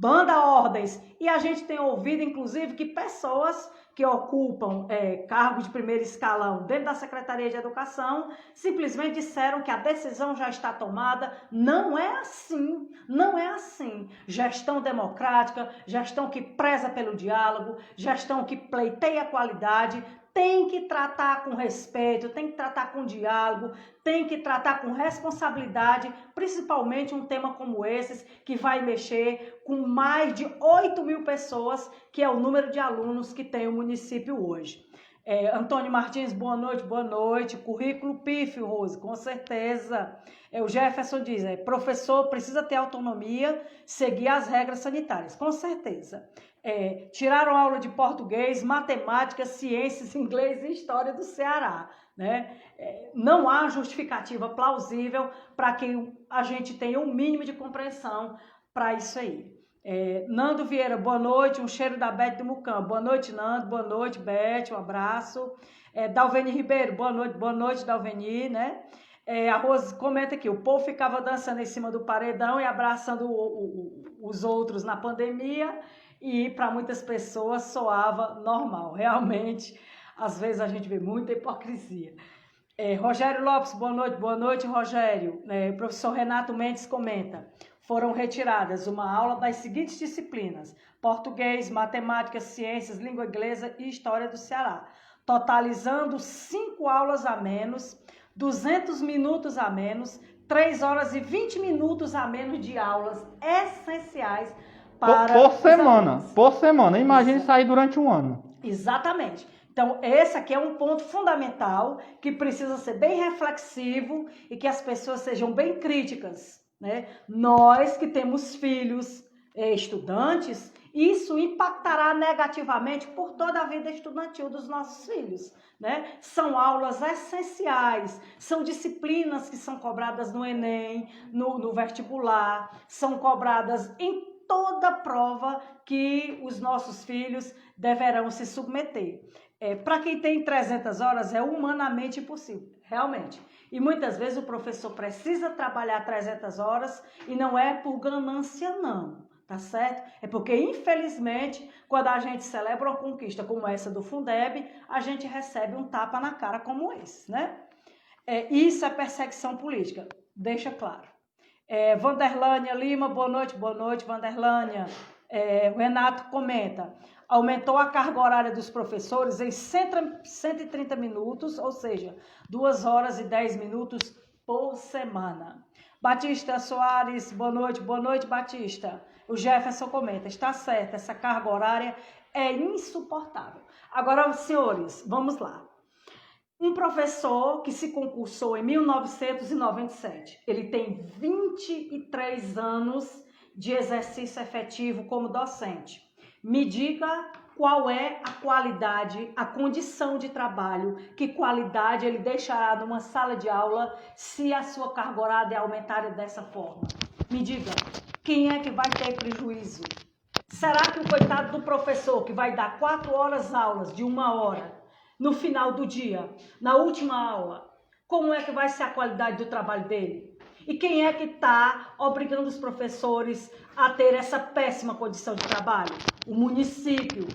manda ordens, e a gente tem ouvido, inclusive, que pessoas que ocupam cargos de primeiro escalão dentro da Secretaria de Educação simplesmente disseram que a decisão já está tomada. Não é assim, não é assim. Gestão democrática, gestão que preza pelo diálogo, gestão que pleiteia a qualidade, tem que tratar com respeito, tem que tratar com diálogo, tem que tratar com responsabilidade, principalmente um tema como esse, que vai mexer com mais de 8.000 pessoas, que é o número de alunos que tem o município hoje. Antônio Martins, boa noite. Currículo pífio, Rose, com certeza. O Jefferson diz, professor precisa ter autonomia, seguir as regras sanitárias, com certeza. Tiraram aula de português, matemática, ciências, inglês e história do Ceará, né? Não há justificativa plausível para que a gente tenha um mínimo de compreensão para isso aí. Nando Vieira, boa noite, um cheiro da Beth do Mucambo. Boa noite, Nando, boa noite, Beth, um abraço. Dalveni Ribeiro, boa noite, Dalveni, né? A Rose comenta aqui, o povo ficava dançando em cima do paredão e abraçando os outros na pandemia, e para muitas pessoas soava normal. Realmente, às vezes a gente vê muita hipocrisia. Rogério Lopes, boa noite, Rogério. O professor Renato Mendes comenta, foram retiradas uma aula das seguintes disciplinas: português, matemática, ciências, língua inglesa e história do Ceará, totalizando 5 aulas a menos, 200 minutos a menos, 3 horas e 20 minutos a menos de aulas essenciais para por semana. Imagine sair durante um ano. Exatamente. Então, esse aqui é um ponto fundamental que precisa ser bem reflexivo e que as pessoas sejam bem críticas, né? Nós que temos filhos estudantes, isso impactará negativamente por toda a vida estudantil dos nossos filhos, né? São aulas essenciais, são disciplinas que são cobradas no Enem, no vestibular, são cobradas em toda prova que os nossos filhos deverão se submeter. Para quem tem 300 horas é humanamente impossível, realmente. E muitas vezes o professor precisa trabalhar 300 horas e não é por ganância não, tá certo? É porque, infelizmente, quando a gente celebra uma conquista como essa do Fundeb, a gente recebe um tapa na cara como esse, né? Isso é perseguição política, deixa claro. Vanderlânia Lima, boa noite, Vanderlânia. O Renato comenta, aumentou a carga horária dos professores em 130 minutos, ou seja, 2 horas e 10 minutos por semana. Batista Soares, boa noite, Batista. O Jefferson comenta, está certo, essa carga horária é insuportável. Agora, senhores, vamos lá. Um professor que se concursou em 1997, ele tem 23 anos de exercício efetivo como docente. Me diga qual é a qualidade, a condição de trabalho, que qualidade ele deixará numa sala de aula se a sua carga horária é aumentada dessa forma. Me diga, quem é que vai ter prejuízo? Será que o coitado do professor que vai dar 4 horas aulas de 1 hora, no final do dia, na última aula, como é que vai ser a qualidade do trabalho dele? E quem é que está obrigando os professores a ter essa péssima condição de trabalho? O município.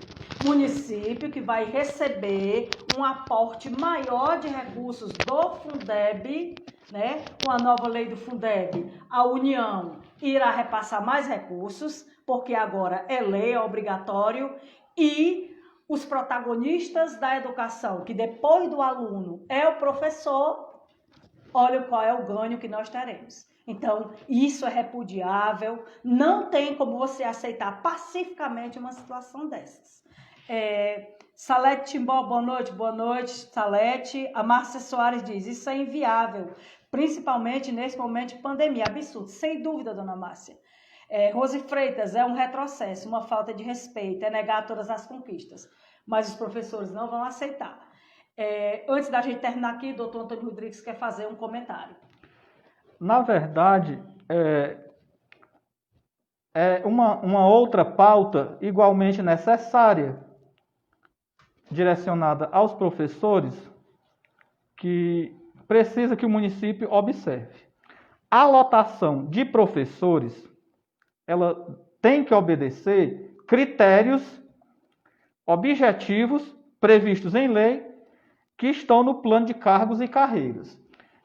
Município que vai receber um aporte maior de recursos do Fundeb, né? Com a nova lei do Fundeb, a União irá repassar mais recursos, porque agora é lei, é obrigatório, e os protagonistas da educação, que depois do aluno é o professor, olha qual é o ganho que nós teremos. Então, isso é repudiável, não tem como você aceitar pacificamente uma situação dessas. Salete Timbó, boa noite, Salete. A Márcia Soares diz, isso é inviável, principalmente nesse momento de pandemia, absurdo, sem dúvida, dona Márcia. Rose Freitas, é um retrocesso, uma falta de respeito, é negar todas as conquistas, mas os professores não vão aceitar. Antes da gente terminar aqui, o doutor Antônio Rodrigues quer fazer um comentário. Na verdade, uma outra pauta igualmente necessária, direcionada aos professores, que precisa que o município observe. A lotação de professores, ela tem que obedecer critérios objetivos previstos em lei que estão no plano de cargos e carreiras.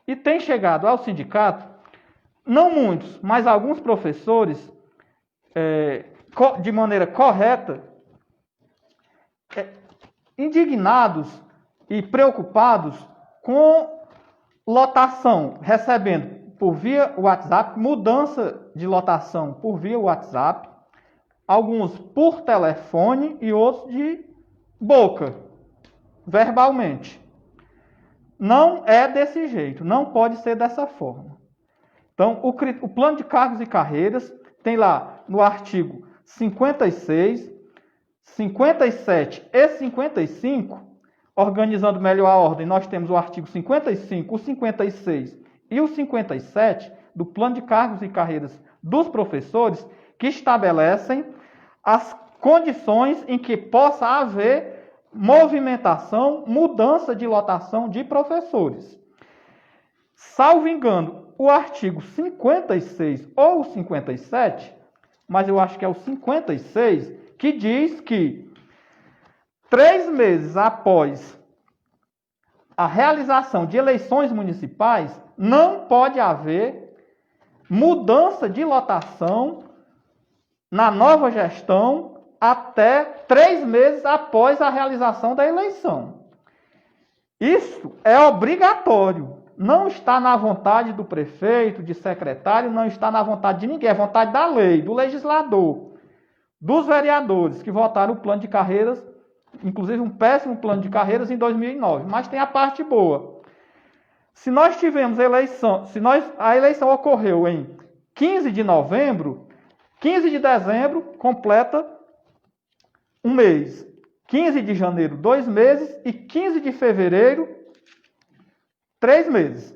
E tem chegado ao sindicato, não muitos, mas alguns professores, de maneira correta, indignados e preocupados com lotação, recebendo por via WhatsApp, mudança de lotação por via WhatsApp, alguns por telefone e outros de boca, verbalmente. Não é desse jeito, não pode ser dessa forma. Então, o plano de cargos e carreiras tem lá no artigo 56, 57 e 55, organizando melhor a ordem, nós temos o artigo 55, o 56 e o 57 do plano de cargos e carreiras dos professores, que estabelecem as condições em que possa haver movimentação, mudança de lotação de professores. Salvo engano, o artigo 56 ou 57, mas eu acho que é o 56, que diz que 3 meses após a realização de eleições municipais, não pode haver mudança de lotação na nova gestão até 3 meses após a realização da eleição. Isso é obrigatório. Não está na vontade do prefeito, de secretário, não está na vontade de ninguém. É vontade da lei, do legislador, dos vereadores que votaram o plano de carreiras, inclusive um péssimo plano de carreiras em 2009. Mas tem a parte boa. Se nós tivemos eleição, a eleição ocorreu em 15 de novembro, 15 de dezembro completa um mês. 15 de janeiro, 2 meses. E 15 de fevereiro, 3 meses.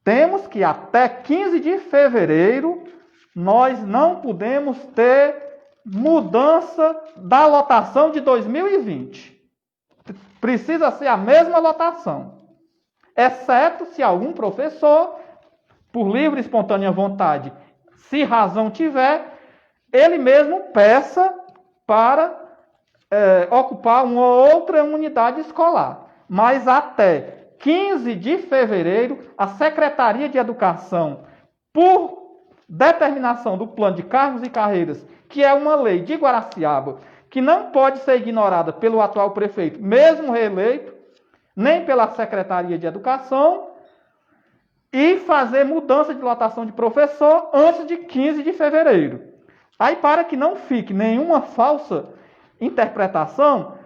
Temos que até 15 de fevereiro nós não podemos ter mudança da lotação de 2020. Precisa ser a mesma lotação. Exceto se algum professor, por livre e espontânea vontade, se razão tiver, ele mesmo peça para ocupar uma outra unidade escolar. Mas até 15 de fevereiro, a Secretaria de Educação, por determinação do Plano de Cargos e Carreiras, que é uma lei de Guaraciaba, que não pode ser ignorada pelo atual prefeito, mesmo reeleito, nem pela Secretaria de Educação, e fazer mudança de lotação de professor antes de 15 de fevereiro. Aí, para que não fique nenhuma falsa interpretação,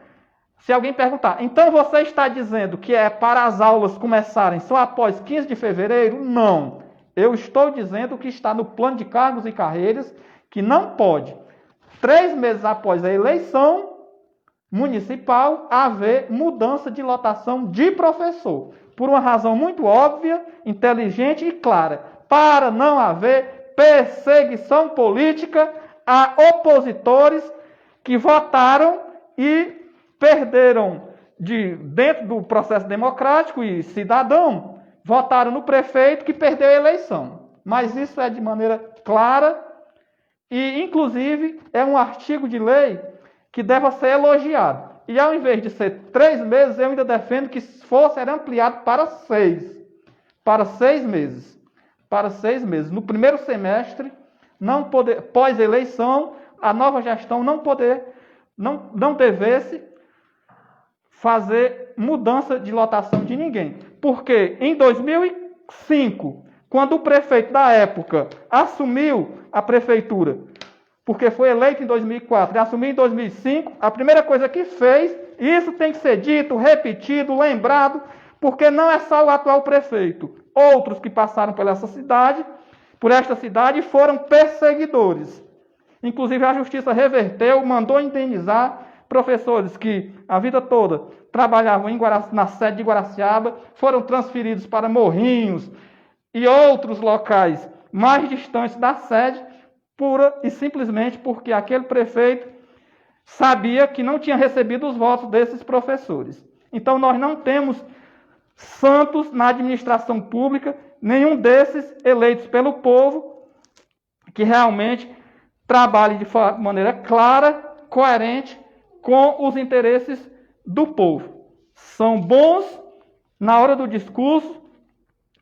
se alguém perguntar, então você está dizendo que é para as aulas começarem só após 15 de fevereiro? Não. Eu estou dizendo que está no plano de cargos e carreiras, que não pode, 3 meses após a eleição municipal, haver mudança de lotação de professor. Por uma razão muito óbvia, inteligente e clara. Para não haver perseguição política a opositores que votaram e perderam dentro do processo democrático e cidadão, votaram no prefeito que perdeu a eleição. Mas isso é de maneira clara e, inclusive, é um artigo de lei que deve ser elogiado. E ao invés de ser 3 meses, eu ainda defendo que ser ampliado para 6. Para 6 meses. Para 6 meses. No primeiro semestre, pós-eleição, a nova gestão não devesse fazer mudança de lotação de ninguém. Porque em 2005, quando o prefeito da época assumiu a prefeitura, porque foi eleito em 2004 e assumiu em 2005, a primeira coisa que fez, isso tem que ser dito, repetido, lembrado, porque não é só o atual prefeito. Outros que passaram por esta cidade foram perseguidores. Inclusive a justiça reverteu, mandou indenizar professores que a vida toda trabalhavam na sede de Guaraciaba, foram transferidos para Morrinhos e outros locais mais distantes da sede, pura e simplesmente porque aquele prefeito sabia que não tinha recebido os votos desses professores. Então nós não temos santos na administração pública, nenhum desses eleitos pelo povo, que realmente trabalhe de maneira clara, coerente com os interesses do povo. São bons na hora do discurso,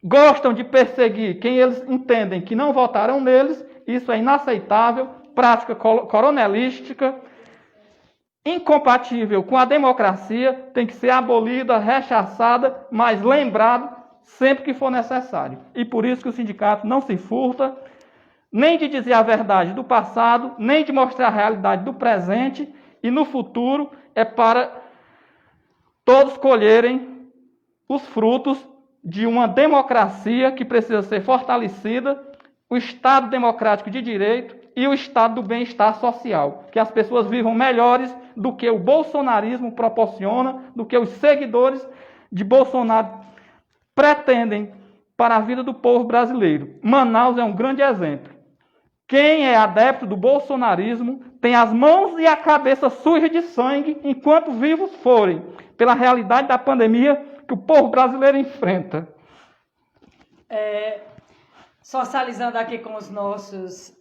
gostam de perseguir quem eles entendem que não votaram neles. Isso é inaceitável, prática coronelística, incompatível com a democracia, tem que ser abolida, rechaçada, mas lembrado sempre que for necessário. E por isso que o sindicato não se furta nem de dizer a verdade do passado, nem de mostrar a realidade do presente, e no futuro é para todos colherem os frutos de uma democracia que precisa ser fortalecida, o Estado democrático de direito e o Estado do bem-estar social, que as pessoas vivam melhores do que o bolsonarismo proporciona, do que os seguidores de Bolsonaro pretendem para a vida do povo brasileiro. Manaus é um grande exemplo. Quem é adepto do bolsonarismo tem as mãos e a cabeça sujas de sangue enquanto vivos forem, pela realidade da pandemia que o povo brasileiro enfrenta. Socializando aqui com os nossos,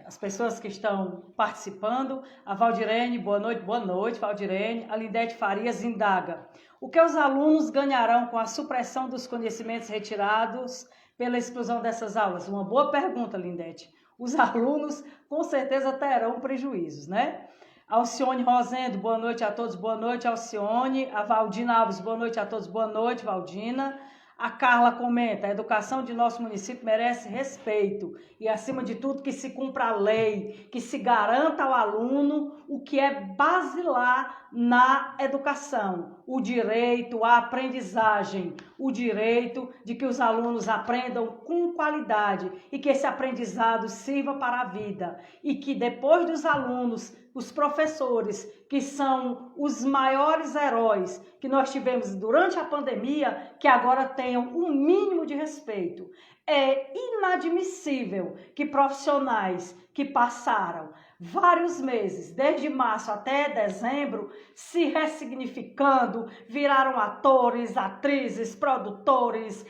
as pessoas que estão participando, a Valdirene, boa noite, Valdirene. A Lindete Farias indaga: o que os alunos ganharão com a supressão dos conhecimentos retirados pela exclusão dessas aulas? Uma boa pergunta, Lindete. Os alunos com certeza terão prejuízos, né? Alcione Rosendo, boa noite a todos, boa noite, Alcione. A Valdina Alves, boa noite a todos, boa noite, Valdina. A Carla comenta: a educação de nosso município merece respeito e, acima de tudo, que se cumpra a lei, que se garanta ao aluno o que é basilar na educação, o direito à aprendizagem, o direito de que os alunos aprendam com qualidade e que esse aprendizado sirva para a vida e que depois dos alunos, os professores, que são os maiores heróis que nós tivemos durante a pandemia, que agora tenham um mínimo de respeito. É inadmissível que profissionais que passaram vários meses, desde março até dezembro, se ressignificando, viraram atores, atrizes, produtores,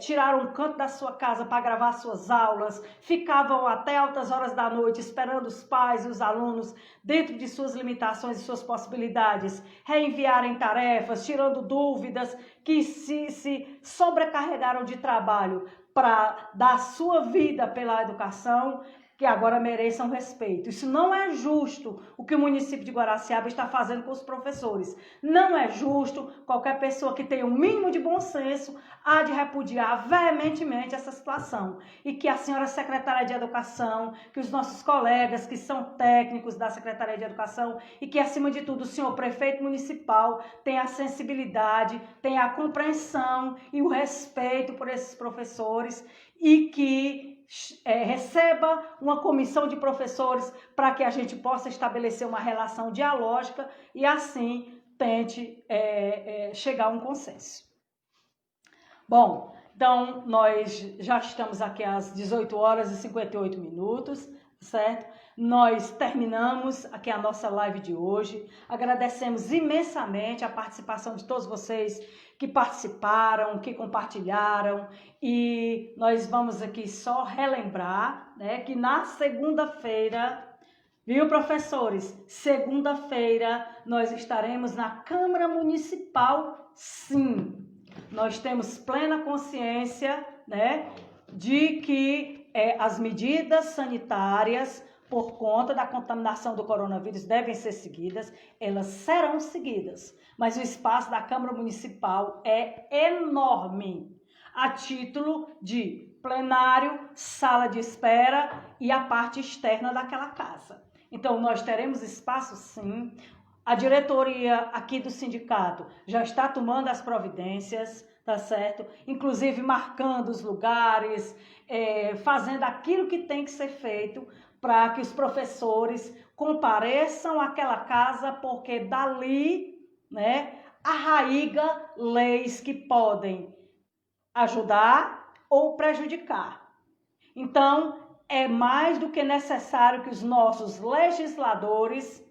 tiraram um canto da sua casa para gravar suas aulas, ficavam até altas horas da noite esperando os pais e os alunos, dentro de suas limitações e suas possibilidades, reenviarem tarefas, tirando dúvidas, que se sobrecarregaram de trabalho para dar sua vida pela educação, que agora mereçam respeito. Isso não é justo o que o município de Guaraciaba está fazendo com os professores. Não é justo. Qualquer pessoa que tenha um mínimo de bom senso há de repudiar veementemente essa situação. E que a senhora secretária de Educação, que os nossos colegas que são técnicos da Secretaria de Educação e que, acima de tudo, o senhor prefeito municipal tenha a sensibilidade, tenha a compreensão e o respeito por esses professores e que receba uma comissão de professores para que a gente possa estabelecer uma relação dialógica e assim tente chegar a um consenso. Bom, então nós já estamos aqui às 18 horas e 58 minutos, certo? Nós terminamos aqui a nossa live de hoje. Agradecemos imensamente a participação de todos vocês que participaram, que compartilharam, e nós vamos aqui só relembrar, né, que na segunda-feira, viu, professores? Segunda-feira nós estaremos na Câmara Municipal, sim. Nós temos plena consciência, né, de que as medidas sanitárias, por conta da contaminação do coronavírus, devem ser seguidas, elas serão seguidas. Mas o espaço da Câmara Municipal é enorme, a título de plenário, sala de espera e a parte externa daquela casa. Então, nós teremos espaço, sim. A diretoria aqui do sindicato já está tomando as providências, tá certo? Inclusive marcando os lugares, fazendo aquilo que tem que ser feito para que os professores compareçam àquela casa, porque dali, né, arraiga leis que podem ajudar ou prejudicar. Então, é mais do que necessário que os nossos legisladores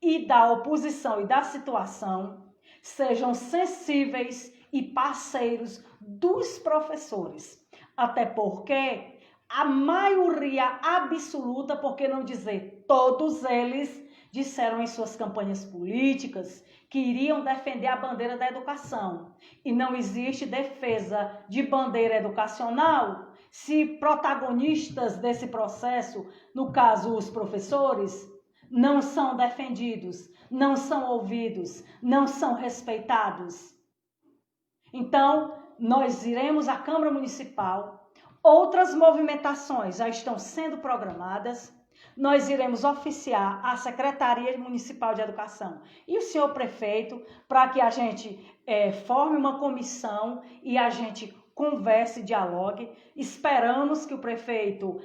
e da oposição e da situação sejam sensíveis e parceiros dos professores. Até porque a maioria absoluta, por que não dizer todos eles, disseram em suas campanhas políticas que iriam defender a bandeira da educação. E não existe defesa de bandeira educacional se protagonistas desse processo, no caso os professores, não são defendidos, não são ouvidos, não são respeitados. Então, nós iremos à Câmara Municipal, outras movimentações já estão sendo programadas, nós iremos oficiar a Secretaria Municipal de Educação e o senhor prefeito para que a gente forme uma comissão e a gente converse, dialogue. Esperamos que o prefeito,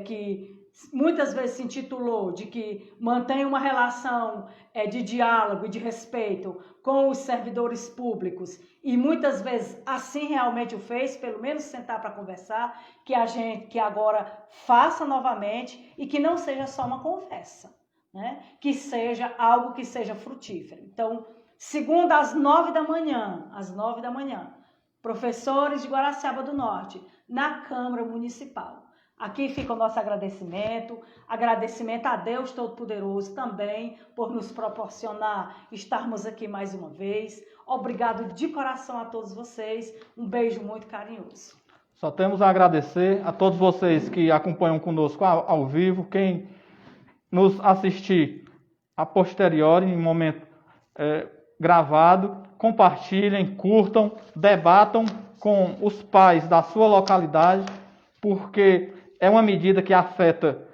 que muitas vezes se intitulou de que mantém uma relação de diálogo e de respeito com os servidores públicos e muitas vezes assim realmente o fez, pelo menos sentar para conversar, que agora faça novamente e que não seja só uma conversa, né? Que seja algo que seja frutífero. Então, segunda às 9 da manhã, professores de Guaraciaba do Norte, na Câmara Municipal. Aqui fica o nosso agradecimento a Deus Todo-Poderoso também por nos proporcionar estarmos aqui mais uma vez. Obrigado de coração a todos vocês, um beijo muito carinhoso. Só temos a agradecer a todos vocês que acompanham conosco ao vivo, quem nos assistir a posteriori, em momento gravado, compartilhem, curtam, debatam com os pais da sua localidade, porque é uma medida que afeta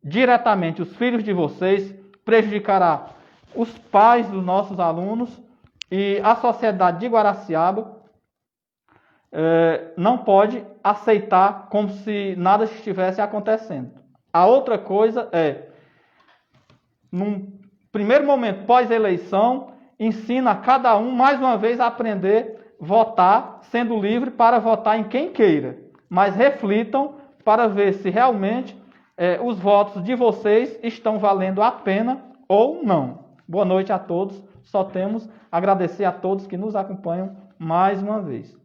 diretamente os filhos de vocês, prejudicará os pais dos nossos alunos e a sociedade de Guaraciaba não pode aceitar como se nada estivesse acontecendo. A outra coisa num primeiro momento pós-eleição, ensina a cada um, mais uma vez, a aprender a votar, sendo livre para votar em quem queira. Mas reflitam para ver se realmente os votos de vocês estão valendo a pena ou não. Boa noite a todos. Só temos a agradecer a todos que nos acompanham mais uma vez.